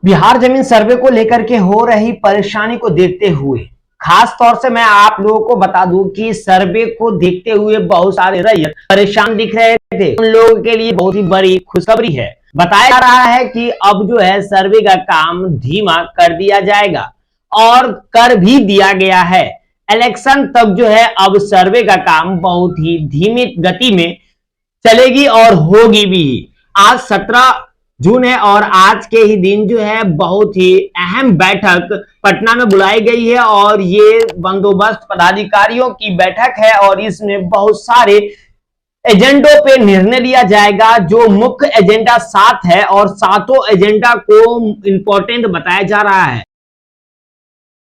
बिहार जमीन सर्वे को लेकर के हो रही परेशानी को देखते हुए खास तौर से मैं आप लोगों को बता दूं कि सर्वे को देखते हुए बहुत सारे रैयत परेशान दिख रहे थे। उन लोगों के लिए बहुत ही बड़ी खुशखबरी है। बताया जा रहा है कि अब जो है सर्वे का काम धीमा कर दिया जाएगा और कर भी दिया गया है। इलेक्शन तक जो है अब सर्वे का काम बहुत ही धीमी गति में चलेगी और होगी भी। आज 17 जून है और आज के ही दिन जो है बहुत ही अहम बैठक पटना में बुलाई गई है और ये बंदोबस्त पदाधिकारियों की बैठक है और इसमें बहुत सारे एजेंडों पे निर्णय लिया जाएगा। जो मुख्य एजेंडा 7 है और सातों एजेंडा को इंपॉर्टेंट बताया जा रहा है।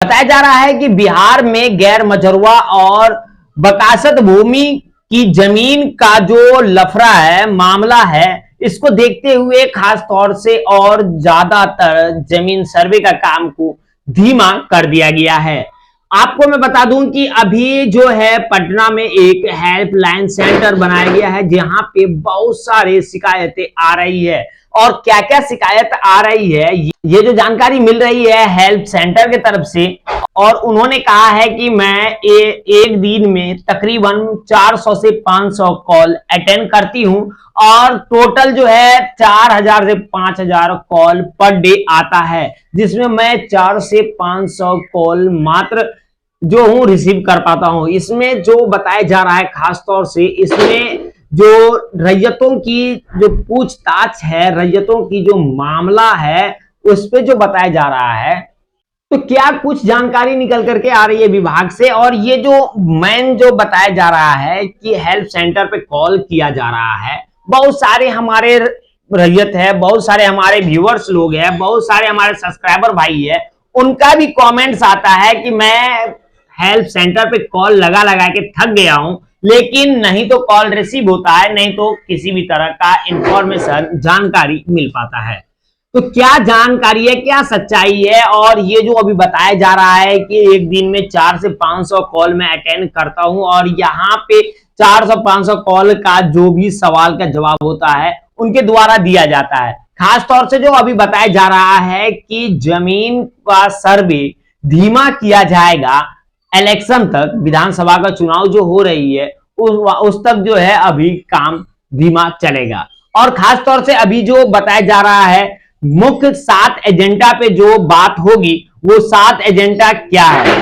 बताया जा रहा है कि बिहार में गैर मजरूआ और बकासत भूमि की जमीन का जो लफड़ा है, मामला है, इसको देखते हुए खास तौर से और ज्यादातर जमीन सर्वे का काम को धीमा कर दिया गया है। आपको मैं बता दूं कि अभी जो है पटना में एक हेल्पलाइन सेंटर बनाया गया है जहां पे बहुत सारे शिकायतें आ रही है और क्या क्या शिकायत आ रही है ये जो जानकारी मिल रही है हेल्प सेंटर की तरफ से। और उन्होंने कहा है कि मैं एक दिन में तकरीबन 400 से 500 कॉल अटेंड करती हूं और टोटल जो है 4000 से 5000 कॉल पर डे आता है, जिसमें मैं 4 से 500 कॉल मात्र जो हूं रिसीव कर पाता हूं। इसमें जो बताया जा रहा है खास तौर से इसमें जो रैयतों की जो पूछताछ है, रैयतों की जो मामला है उस पे जो बताया जा रहा है, तो क्या कुछ जानकारी निकल करके आ रही है विभाग से। और ये जो मेन जो बताया जा रहा है कि हेल्प सेंटर पे कॉल किया जा रहा है, बहुत सारे हमारे रैयत है, बहुत सारे हमारे व्यूअर्स लोग हैं, बहुत सारे हमारे सब्सक्राइबर भाई है, उनका भी कमेंट्स आता है कि मैं हेल्प सेंटर पे कॉल लगा लगा के थक गया हूं, लेकिन नहीं तो कॉल रिसीव होता है, नहीं तो किसी भी तरह का इंफॉर्मेशन जानकारी मिल पाता है। तो क्या जानकारी है, क्या सच्चाई है। और ये जो अभी बताया जा रहा है कि एक दिन में 4 से 500 कॉल में अटेंड करता हूं और यहाँ पे 400-500 कॉल का जो भी सवाल का जवाब होता है उनके द्वारा दिया जाता है। खास तौर से जो अभी बताया जा रहा है कि जमीन का सर्वे धीमा किया जाएगा इलेक्शन तक, विधानसभा का चुनाव जो हो रही है उस तक जो है अभी काम धीमा चलेगा। और खास तौर से अभी जो बताया जा रहा है मुख्य 7 एजेंडा पे जो बात होगी वो 7 एजेंडा क्या है।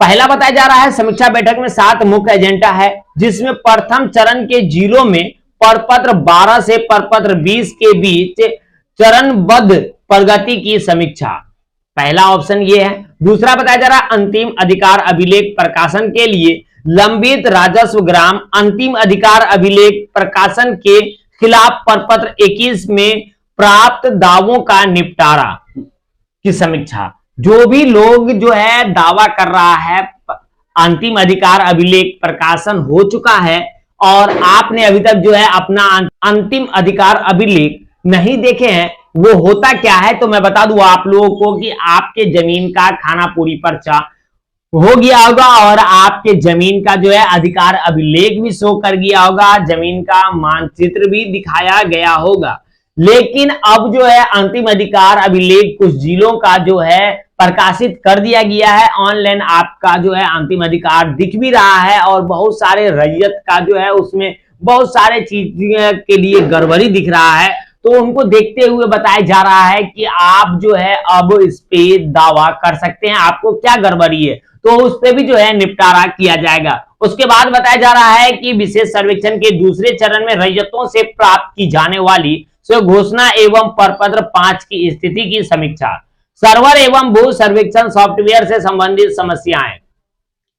पहला बताया जा रहा है समीक्षा बैठक में 7 मुख्य एजेंडा है, जिसमें प्रथम चरण के जिलों में प्रपत्र 12 से प्रपत्र 20 के बीच चरणबद्ध प्रगति की समीक्षा, पहला ऑप्शन ये है। दूसरा बताया जा रहा है अंतिम अधिकार अभिलेख प्रकाशन के लिए लंबित राजस्व ग्राम अंतिम अधिकार अभिलेख प्रकाशन के खिलाफ प्रपत्र 21 में प्राप्त दावों का निपटारा की समीक्षा। जो भी लोग जो है दावा कर रहा है अंतिम अधिकार अभिलेख प्रकाशन हो चुका है और आपने अभी तक जो है अपना अंतिम अधिकार अभिलेख नहीं देखे हैं, वो होता क्या है तो मैं बता दूं आप लोगों को कि आपके जमीन का खाना पूरी पर्चा हो गया होगा और आपके जमीन का जो है अधिकार अभिलेख भी शो कर गया होगा, जमीन का मानचित्र भी दिखाया गया होगा। लेकिन अब जो है अंतिम अधिकार अभिलेख कुछ जिलों का जो है प्रकाशित कर दिया गया है, ऑनलाइन आपका जो है अंतिम अधिकार दिख भी रहा है और बहुत सारे रैयत का जो है उसमें बहुत सारे चीज के लिए गड़बड़ी दिख रहा है। तो उनको देखते हुए बताया जा रहा है कि आप जो है अब इस पे दावा कर सकते हैं, आपको क्या गड़बड़ी है तो उस पे भी जो है निपटारा किया जाएगा। उसके बाद बताया जा रहा है कि विशेष सर्वेक्षण के दूसरे चरण में रैयतों से प्राप्त की जाने वाली घोषणा एवं प्रपत्र 5 की स्थिति की समीक्षा, सर्वर एवं भू सर्वेक्षण सॉफ्टवेयर से संबंधित समस्याएं,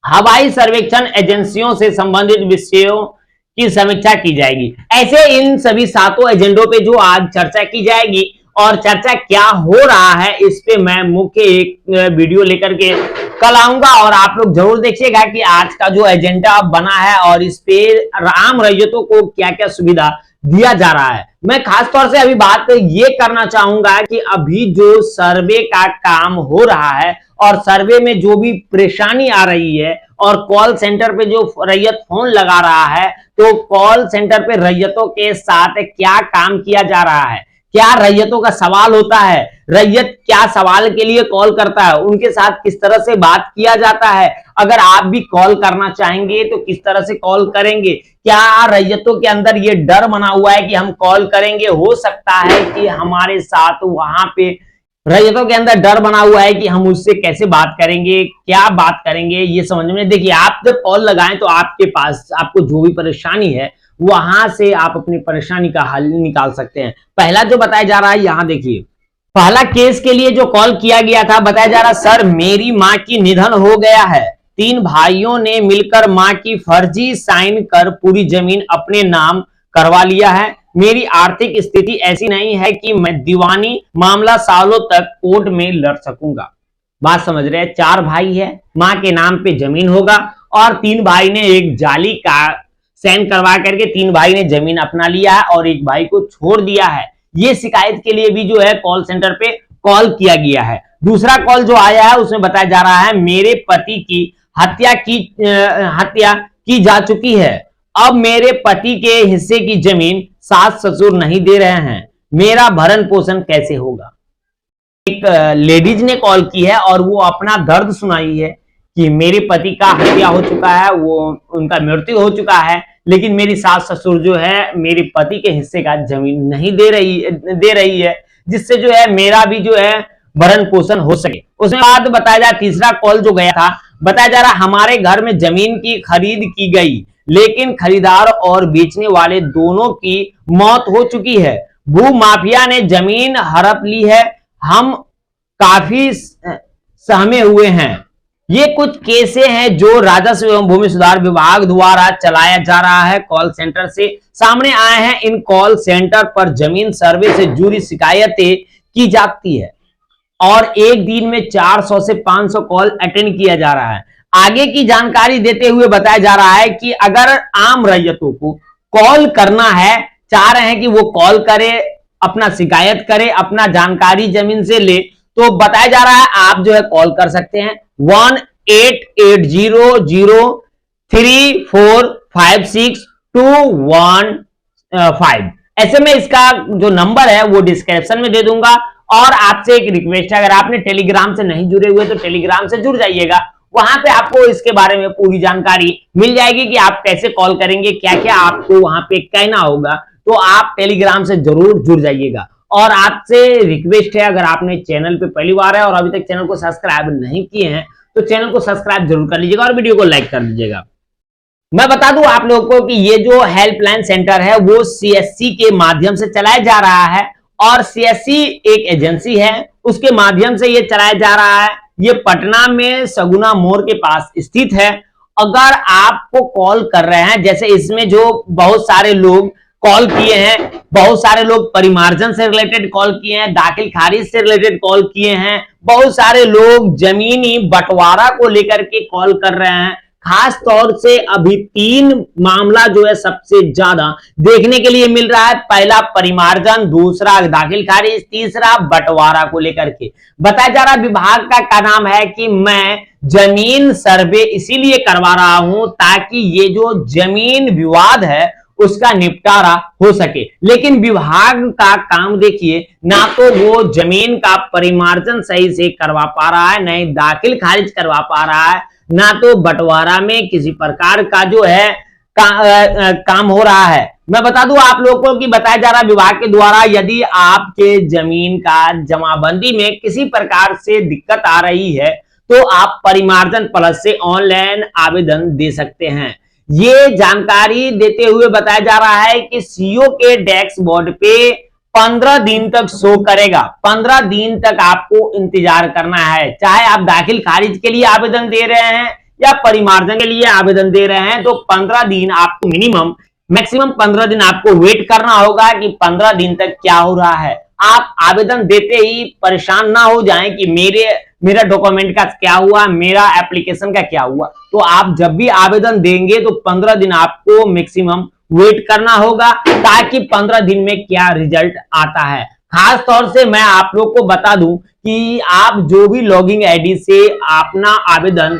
हवाई सर्वेक्षण एजेंसियों से संबंधित विषयों की समीक्षा की जाएगी। ऐसे इन सभी 7 एजेंडों पे जो आज चर्चा की जाएगी और चर्चा क्या हो रहा है इस पे मैं मुख्य एक वीडियो लेकर के कल आऊंगा और आप लोग जरूर देखिएगा कि आज का जो एजेंडा बना है और इस पे आम रैयतों को क्या क्या सुविधा दिया जा रहा है। मैं खास तौर से अभी बात ये करना चाहूंगा कि अभी जो सर्वे का काम हो रहा है और सर्वे में जो भी परेशानी आ रही है और कॉल सेंटर पे जो रैयत फोन लगा रहा है, तो कॉल सेंटर पे रैयतों के साथ क्या काम किया जा रहा है, क्या रैयतों का सवाल होता है, रैयत क्या सवाल के लिए कॉल करता है, उनके साथ किस तरह से बात किया जाता है, अगर आप भी कॉल करना चाहेंगे तो किस तरह से कॉल करेंगे, क्या रैयतों के अंदर ये डर बना हुआ है कि हम कॉल करेंगे, हो सकता है कि हमारे साथ वहां पे रैयतों के अंदर डर बना हुआ है कि हम उससे कैसे बात करेंगे, क्या बात करेंगे, ये समझ में। देखिए, आप जब कॉल लगाएं तो आपके पास आपको जो भी परेशानी है वहां से आप अपनी परेशानी का हल निकाल सकते हैं। पहला जो बताया जा रहा है, यहां देखिए, पहला केस के लिए जो कॉल किया गया था, बताया जा रहा, सर मेरी मां की निधन हो गया है, 3 भाइयों ने मिलकर मां की फर्जी साइन कर पूरी जमीन अपने नाम करवा लिया है। मेरी आर्थिक स्थिति ऐसी नहीं है कि मैं दीवानी मामला सालों तक कोर्ट में लड़ सकूंगा। बात समझ रहे हैं, 4 भाई है, मां के नाम पे जमीन होगा और 3 भाई ने एक जाली का साइन करवा करके 3 भाई ने जमीन अपना लिया है और एक भाई को छोड़ दिया है। ये शिकायत के लिए भी जो है कॉल सेंटर पे कॉल किया गया है। दूसरा कॉल जो आया है उसमें बताया जा रहा है, मेरे पति की हत्या की जा चुकी है, अब मेरे पति के हिस्से की जमीन सास ससुर नहीं दे रहे हैं, मेरा भरण पोषण कैसे होगा। एक लेडीज ने कॉल की है और वो अपना दर्द सुनाई है कि मेरे पति का हत्या हो चुका है, वो उनका मृत्यु हो चुका है, लेकिन मेरी सास ससुर जो है मेरे पति के हिस्से का जमीन नहीं दे रही है, जिससे जो है मेरा भी जो है भरण पोषण हो सके। उसके बाद बताया जा, तीसरा कॉल जो गया था, बताया जा रहा हमारे घर में जमीन की खरीद की गई, लेकिन खरीदार और बेचने वाले दोनों की मौत हो चुकी है, भू माफिया ने जमीन हड़प ली है, हम काफी सहमे हुए हैं। ये कुछ केसें हैं जो राजस्व एवं भूमि सुधार विभाग द्वारा चलाया जा रहा है, कॉल सेंटर से सामने आए हैं। इन कॉल सेंटर पर जमीन सर्वे से जुड़ी शिकायतें की जाती है और एक दिन में 400 से 500 कॉल अटेंड किया जा रहा है। आगे की जानकारी देते हुए बताया जा रहा है कि अगर आम रैयतों को कॉल करना है, चाह रहे हैं कि वो कॉल करे, अपना शिकायत करे, अपना जानकारी जमीन से ले, तो बताया जा रहा है आप जो है कॉल कर सकते हैं 188003456215। ऐसे में इसका जो नंबर है वो डिस्क्रिप्शन में दे दूंगा। और आपसे एक रिक्वेस्ट है, अगर आपने टेलीग्राम से नहीं जुड़े हुए तो टेलीग्राम से जुड़ जाइएगा, वहां पे आपको इसके बारे में पूरी जानकारी मिल जाएगी कि आप कैसे कॉल करेंगे, क्या क्या आपको वहां पे कहना होगा। तो आप टेलीग्राम से जरूर जुड़ जाइएगा। और आपसे रिक्वेस्ट है, अगर आपने चैनल पे पहली बार है और अभी तक चैनल को सब्सक्राइब नहीं किए हैं तो चैनल को सब्सक्राइब जरूर कर लीजिएगा और वीडियो को लाइक कर दीजिएगा। मैं बता दूं आप लोगों को कि ये जो हेल्पलाइन सेंटर है वो सीएससी के माध्यम से चलाया जा रहा है और सीएससी एक एजेंसी है, उसके माध्यम से ये चलाया जा रहा है। ये पटना में सगुना मोड़ के पास स्थित है। अगर आपको कॉल कर रहे हैं, जैसे इसमें जो बहुत सारे लोग कॉल किए हैं, बहुत सारे लोग परिमार्जन से रिलेटेड कॉल किए हैं, दाखिल खारिज से रिलेटेड कॉल किए हैं, बहुत सारे लोग जमीनी बंटवारा को लेकर के कॉल कर रहे हैं। खास तौर से अभी 3 मामला जो है सबसे ज्यादा देखने के लिए मिल रहा है। पहला परिमार्जन, दूसरा दाखिल खारिज, तीसरा बंटवारा को लेकर के। बताया जा रहा विभाग का नाम है कि मैं जमीन सर्वे इसीलिए करवा रहा हूं ताकि ये जो जमीन विवाद है उसका निपटारा हो सके। लेकिन विभाग का काम देखिए, ना तो वो जमीन का परिमार्जन सही से करवा पा रहा है, ना ही दाखिल खारिज करवा पा रहा है, ना तो बंटवारा में किसी प्रकार का जो है काम हो रहा है। मैं बता दूं आप लोगों को कि बताया जा रहा विभाग के द्वारा यदि आपके जमीन का जमाबंदी में किसी प्रकार से दिक्कत आ रही है तो आप परिमार्जन प्लस से ऑनलाइन आवेदन दे सकते हैं। ये जानकारी देते हुए बताया जा रहा है कि सीओ के डैशबोर्ड पे 15 दिन तक शो करेगा। 15 दिन तक आपको इंतजार करना है, चाहे आप दाखिल खारिज के लिए आवेदन दे रहे हैं या परिमार्जन के लिए आवेदन दे रहे हैं, तो 15 दिन आपको मैक्सिमम 15 दिन आपको वेट करना होगा कि 15 दिन तक क्या हो रहा है। आप आवेदन देते ही परेशान ना हो जाएं कि मेरा डॉक्यूमेंट का क्या हुआ, मेरा एप्लीकेशन का क्या हुआ। तो आप जब भी आवेदन देंगे तो 15 दिन आपको मैक्सिमम वेट करना होगा ताकि 15 दिन में क्या रिजल्ट आता है। खास तौर से मैं आप लोग को बता दूं कि आप जो भी लॉगिंग आईडी से अपना आवेदन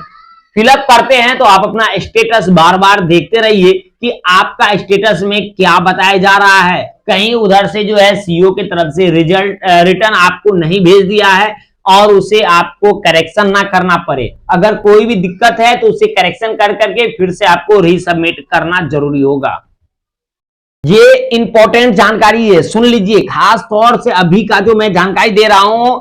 फिलअप करते हैं तो आप अपना स्टेटस बार बार देखते रहिए कि आपका स्टेटस में क्या बताया जा रहा है। कहीं उधर से जो है सीईओ की तरफ से रिटर्न आपको नहीं भेज दिया है और उसे आपको करेक्शन ना करना पड़े। अगर कोई भी दिक्कत है तो उसे करेक्शन कर करके फिर से आपको रीसबमिट करना जरूरी होगा। ये इंपॉर्टेंट जानकारी है, सुन लीजिए। खास तौर से अभी का जो मैं जानकारी दे रहा हूं,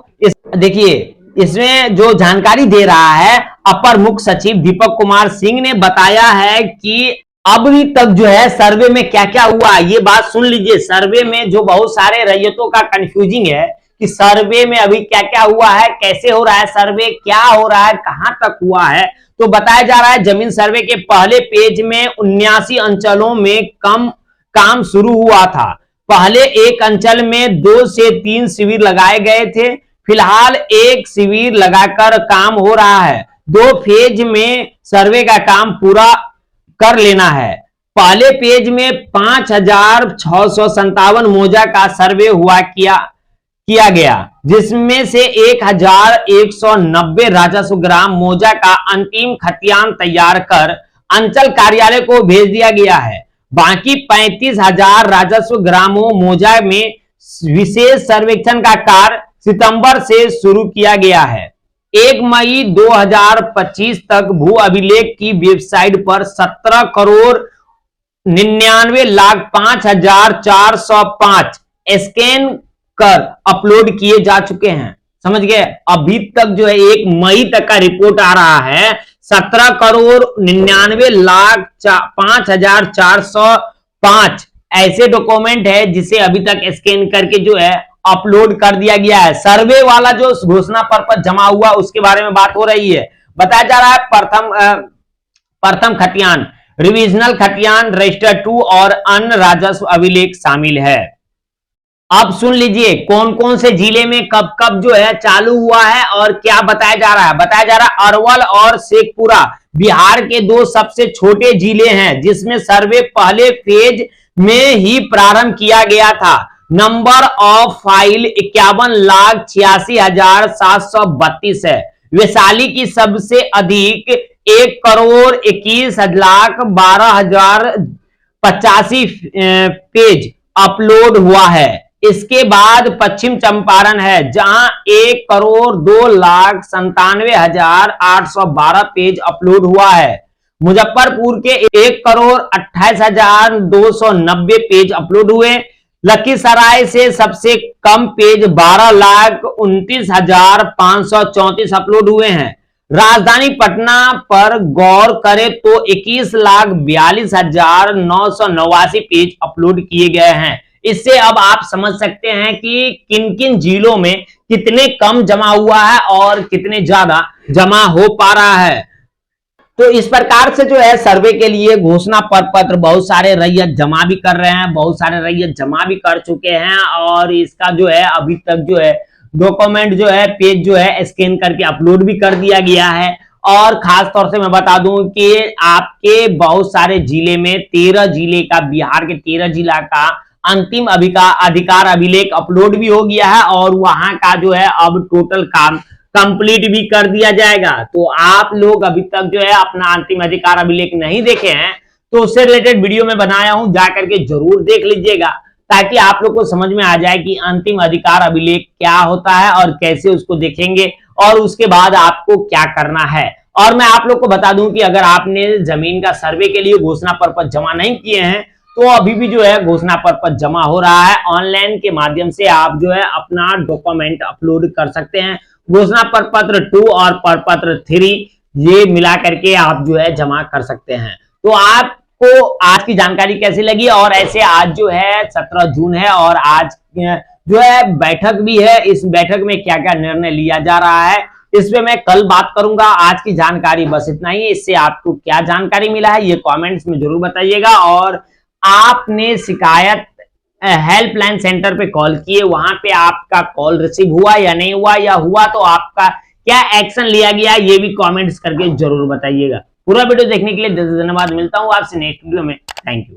देखिए इसमें जो जानकारी दे रहा है अपर मुख्य सचिव दीपक कुमार सिंह ने बताया है कि अभी तक जो है सर्वे में क्या क्या हुआ। ये बात सुन लीजिए, सर्वे में जो बहुत सारे रैयतों का कंफ्यूजिंग है कि सर्वे में अभी क्या क्या हुआ है, कैसे हो रहा है सर्वे, क्या हो रहा है, कहां तक हुआ है। तो बताया जा रहा है जमीन सर्वे के पहले पेज में 79 अंचलों में काम शुरू हुआ था। पहले एक अंचल में 2 से 3 शिविर लगाए गए थे। फिलहाल एक शिविर लगाकर काम हो रहा है। 2 फेज में सर्वे का काम पूरा कर लेना है। पहले पेज में 5657 मौजा का सर्वे किया गया, जिसमें से 1190 राजस्व ग्राम मौजा का अंतिम खतियान तैयार कर अंचल कार्यालय को भेज दिया गया है। बाकी 35,000 राजस्व ग्रामों मौजा में विशेष सर्वेक्षण का कार्य सितंबर से शुरू किया गया है। 1 मई 2025 तक भू अभिलेख की वेबसाइट पर 17,99,05,405 स्कैन कर अपलोड किए जा चुके हैं। समझ गए? अभी तक जो है 1 मई तक का रिपोर्ट आ रहा है, 17,99,05,405 ऐसे डॉक्यूमेंट है जिसे अभी तक स्कैन करके जो है अपलोड कर दिया गया है। सर्वे वाला जो घोषणा पत्र जमा हुआ उसके बारे में बात हो रही है। बताया जा रहा है प्रथम खतियान, रिविजनल खतियान, रजिस्टर 2 और अन्य राजस्व अभिलेख शामिल है। अब सुन लीजिए कौन कौन से जिले में कब कब जो है चालू हुआ है और क्या बताया जा रहा है। बताया जा रहा है अरवल और शेखपुरा बिहार के 2 सबसे छोटे जिले हैं, जिसमें सर्वे पहले फेज में ही प्रारंभ किया गया था। नंबर ऑफ फाइल 51,86,732 है। वैशाली की सबसे अधिक 1,21,12,085 पेज अपलोड हुआ है। इसके बाद पश्चिम चंपारण है, जहां 1,02,97,812 पेज अपलोड हुआ है। मुजफ्फरपुर के 1,28,290 पेज अपलोड हुए। लखीसराय से सबसे कम पेज 12,29,534 अपलोड हुए हैं। राजधानी पटना पर गौर करें तो 21,42,989 पेज अपलोड किए गए हैं। इससे अब आप समझ सकते हैं कि किन किन जिलों में कितने कम जमा हुआ है और कितने ज्यादा जमा हो पा रहा है। तो इस प्रकार से जो है सर्वे के लिए घोषणा पत्र बहुत सारे रैयत जमा भी कर रहे हैं, बहुत सारे रैयत जमा भी कर चुके हैं और इसका जो है अभी तक जो है डॉक्यूमेंट जो है पेज जो है स्कैन करके अपलोड भी कर दिया गया है। और खास तौर से मैं बता दूं कि आपके बहुत सारे जिले में 13 जिले का, बिहार के 13 जिला का अंतिम अधिकार अभिलेख अपलोड भी हो गया है और वहां का जो है अब टोटल काम कंप्लीट भी कर दिया जाएगा। तो आप लोग अभी तक जो है अपना अंतिम अधिकार अभिलेख नहीं देखे हैं तो उससे रिलेटेड वीडियो में बनाया हूं, जाकर के जरूर देख लीजिएगा, ताकि आप लोग को समझ में आ जाए कि अंतिम अधिकार अभिलेख क्या होता है और कैसे उसको देखेंगे और उसके बाद आपको क्या करना है। और मैं आप लोग को बता दूं कि अगर आपने जमीन का सर्वे के लिए घोषणा पत्र जमा नहीं किए हैं तो अभी भी जो है घोषणा पत्र जमा हो रहा है। ऑनलाइन के माध्यम से आप जो है अपना डॉक्यूमेंट अपलोड कर सकते हैं। घोषणा पत्र 2 और प्रपत्र 3 ये मिला करके आप जो है जमा कर सकते हैं। तो आपको आज की जानकारी कैसी लगी? और ऐसे आज जो है 17 जून है और आज जो है बैठक भी है। इस बैठक में क्या क्या निर्णय लिया जा रहा है इस पे मैं कल बात करूंगा। आज की जानकारी बस इतना ही। इससे आपको क्या जानकारी मिला है ये कमेंट्स में जरूर बताइएगा। और आपने शिकायत हेल्पलाइन सेंटर पे कॉल किए, वहां पे आपका कॉल रिसीव हुआ या नहीं हुआ, या हुआ तो आपका क्या एक्शन लिया गया ये भी कमेंट्स करके जरूर बताइएगा। पूरा वीडियो देखने के लिए धन्यवाद। मिलता हूं आपसे नेक्स्ट वीडियो में। Thank you.